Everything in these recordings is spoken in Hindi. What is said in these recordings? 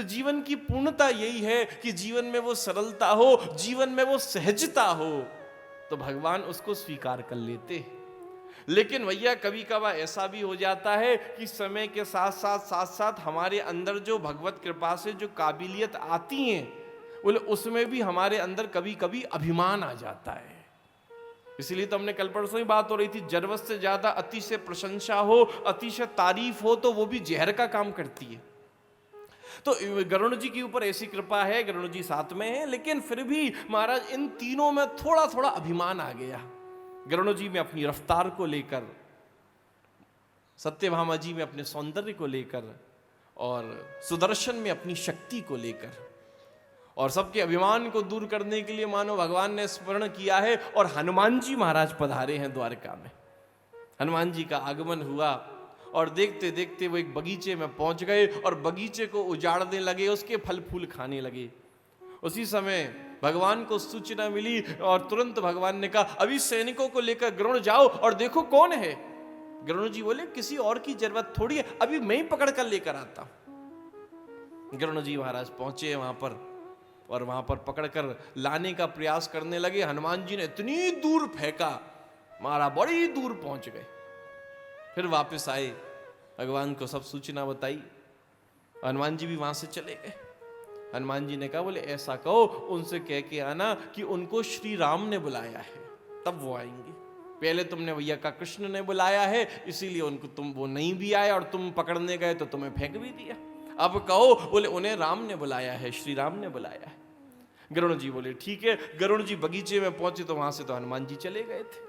तो जीवन की पूर्णता यही है कि जीवन में वो सरलता हो, जीवन में वो सहजता हो, तो भगवान उसको स्वीकार कर लेते हैं। लेकिन भैया कभी कभार ऐसा भी हो जाता है कि समय के साथ साथ हमारे अंदर जो भगवत कृपा से जो काबिलियत आती हैं, बोले उसमें भी हमारे अंदर कभी कभी अभिमान आ जाता है। इसलिए तो हमने कल परसों ही बात हो रही थी, जरूरत से ज्यादा अतिशय प्रशंसा हो, अतिशय तारीफ हो, तो वो भी जहर का काम करती है। तो गरुण जी के ऊपर ऐसी कृपा है, गरुण जी साथ में है, लेकिन फिर भी महाराज इन तीनों में थोड़ा थोड़ा अभिमान आ गया। गरुण जी में अपनी रफ्तार को लेकर, सत्यभामा जी में अपने सौंदर्य को लेकर, और सुदर्शन में अपनी शक्ति को लेकर, और सबके अभिमान को दूर करने के लिए मानो भगवान ने स्मरण किया है। और हनुमान जी महाराज पधारे हैं द्वारका में। हनुमान जी का आगमन हुआ और देखते देखते वो एक बगीचे में पहुंच गए और बगीचे को उजाड़ने लगे, उसके फल फूल खाने लगे। उसी समय भगवान को सूचना मिली और तुरंत भगवान ने कहा, अभी सैनिकों को लेकर गरुड़ जाओ और देखो कौन है। गरुड़ जी बोले, किसी और की जरूरत थोड़ी है, अभी मैं ही पकड़ कर लेकर आता हूं। गरुड़ जी महाराज पहुंचे वहां पर और वहां पर पकड़कर लाने का प्रयास करने लगे। हनुमान जी ने इतनी दूर फेंका, मारा, बड़ी दूर पहुंच गए। फिर वापस आए, भगवान को सब सूचना बताई। हनुमान जी भी वहां से चले गए। हनुमान जी ने कहा, बोले ऐसा कहो उनसे कह के आना कि उनको श्री राम ने बुलाया है, तब वो आएंगे। पहले तुमने भैया का कृष्ण ने बुलाया है, इसीलिए उनको तुम वो नहीं भी आए और तुम पकड़ने गए तो तुम्हें फेंक भी दिया। अब कहो, बोले उन्हें राम ने बुलाया है, श्री राम ने बुलाया है। गरुड़ जी बोले ठीक है। गरुड़ जी बगीचे में पहुंचे तो वहां से तो हनुमान जी चले गए थे,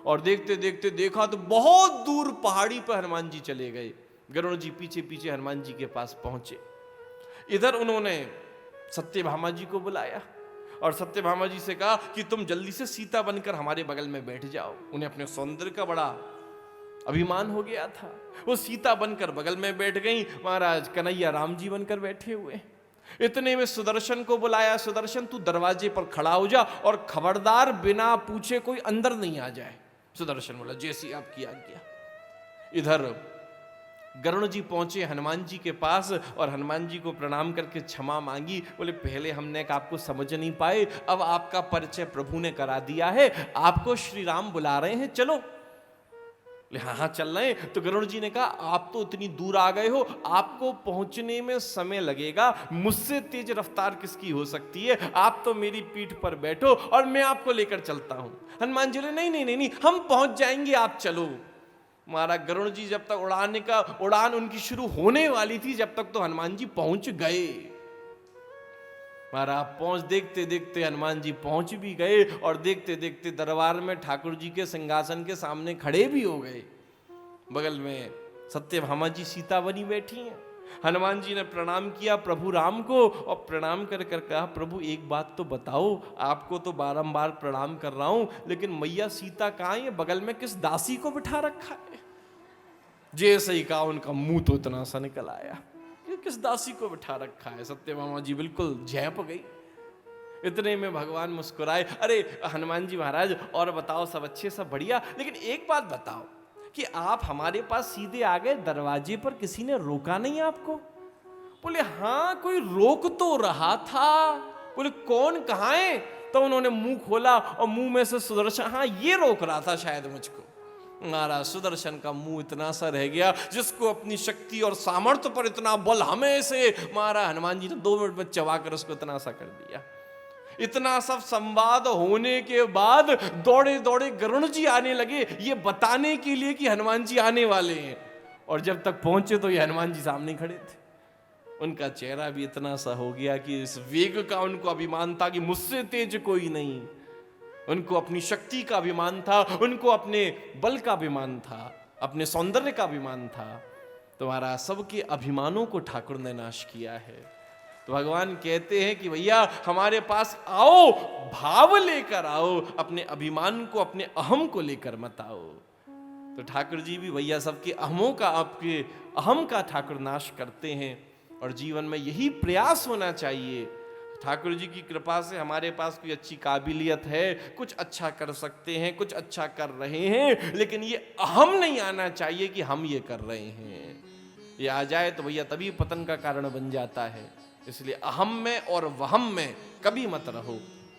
और देखते देखते देखा तो बहुत दूर पहाड़ी पर हनुमान जी चले गए। गरुड़ जी पीछे पीछे हनुमान जी के पास पहुंचे। इधर उन्होंने सत्यभामा जी को बुलाया और सत्यभामा जी से कहा कि तुम जल्दी से सीता बनकर हमारे बगल में बैठ जाओ। उन्हें अपने सौंदर्य का बड़ा अभिमान हो गया था। वो सीता बनकर बगल में बैठ गई, महाराज कन्हैया राम जी बनकर बैठे हुए। इतने में सुदर्शन को बुलाया, सुदर्शन तू दरवाजे पर खड़ा हो जा और खबरदार बिना पूछे कोई अंदर नहीं आ जाए। सुदर्शन बोला, जैसी आपकी आज्ञा। इधर गरुड़ जी पहुंचे हनुमान जी के पास और हनुमान जी को प्रणाम करके क्षमा मांगी। बोले पहले हमने आपको समझ नहीं पाए, अब आपका परिचय प्रभु ने करा दिया है, आपको श्री राम बुला रहे हैं, चलो। हाँ हाँ चल रहे हैं। तो गरुड़ जी ने कहा, आप तो इतनी दूर आ गए हो, आपको पहुंचने में समय लगेगा, मुझसे तेज रफ्तार किसकी हो सकती है, आप तो मेरी पीठ पर बैठो और मैं आपको लेकर चलता हूं। हनुमान जी बोले, नहीं नहीं नहीं नहीं, हम पहुंच जाएंगे, आप चलो। महाराज गरुड़ जी जब तक उड़ान उनकी शुरू होने वाली थी, जब तक तो हनुमान जी पहुंच गए। महाराज पहुंच, देखते देखते हनुमान जी पहुंच भी गए और देखते देखते दरबार में ठाकुर जी के सिंहासन के सामने खड़े भी हो गए। बगल में सत्यभामा जी सीता बनी बैठी हैं। हनुमान जी ने प्रणाम किया प्रभु राम को और प्रणाम कर कर कहा, प्रभु एक बात तो बताओ, आपको तो बारंबार प्रणाम कर रहा हूं, लेकिन मैया सीता कहाँ है, बगल में किस दासी को बिठा रखा है। जैसे ही कहा उनका मुंह तो इतना सा निकल आया, किस दासी को बिठा रखा है। सत्यभामा जी बिल्कुल झेप गई। इतने में भगवान मुस्कुराए, अरे हनुमान जी महाराज और बताओ, सब अच्छे, सब बढ़िया, लेकिन एक बात बताओ कि आप हमारे पास सीधे आ गए, दरवाजे पर किसी ने रोका नहीं आपको? बोले हाँ कोई रोक तो रहा था। बोले कौन, कहाँ है? तो उन्होंने मुंह खोला और मुंह में से सुदर्शन, हाँ ये रोक रहा था शायद मुझको। महाराज सुदर्शन का मुंह इतना सा रह गया, जिसको अपनी शक्ति और सामर्थ्य पर इतना बल, हमें से महाराज हनुमान जी ने 2 मिनट में चबाकर उसको इतना सा कर दिया। इतना सब संवाद होने के बाद दौड़े दौड़े गरुड़ जी आने लगे, ये बताने के लिए कि हनुमान जी आने वाले हैं। और जब तक पहुंचे तो ये हनुमान जी सामने खड़े थे। उनका चेहरा भी इतना सा हो गया कि इस वेग का उनको अभिमान था कि मुझसे तेज कोई नहीं। उनको अपनी शक्ति का अभिमान था, उनको अपने बल का अभिमान था, अपने सौंदर्य का अभिमान था। तुम्हारा सबके अभिमानों को ठाकुर ने नाश किया है। तो भगवान कहते हैं कि भैया हमारे पास आओ, भाव लेकर आओ, अपने अभिमान को, अपने अहम को लेकर मत आओ। तो ठाकुर जी भी भैया सबके अहमों का, आपके अहम का ठाकुर नाश करते हैं। और जीवन में यही प्रयास होना चाहिए। ठाकुर जी की कृपा से हमारे पास कोई अच्छी काबिलियत है, कुछ अच्छा कर सकते हैं, कुछ अच्छा कर रहे हैं, लेकिन ये अहम नहीं आना चाहिए कि हम ये कर रहे हैं। ये आ जाए तो भैया तभी पतन का कारण बन जाता है। इसलिए अहम में और वहम में कभी मत रहो।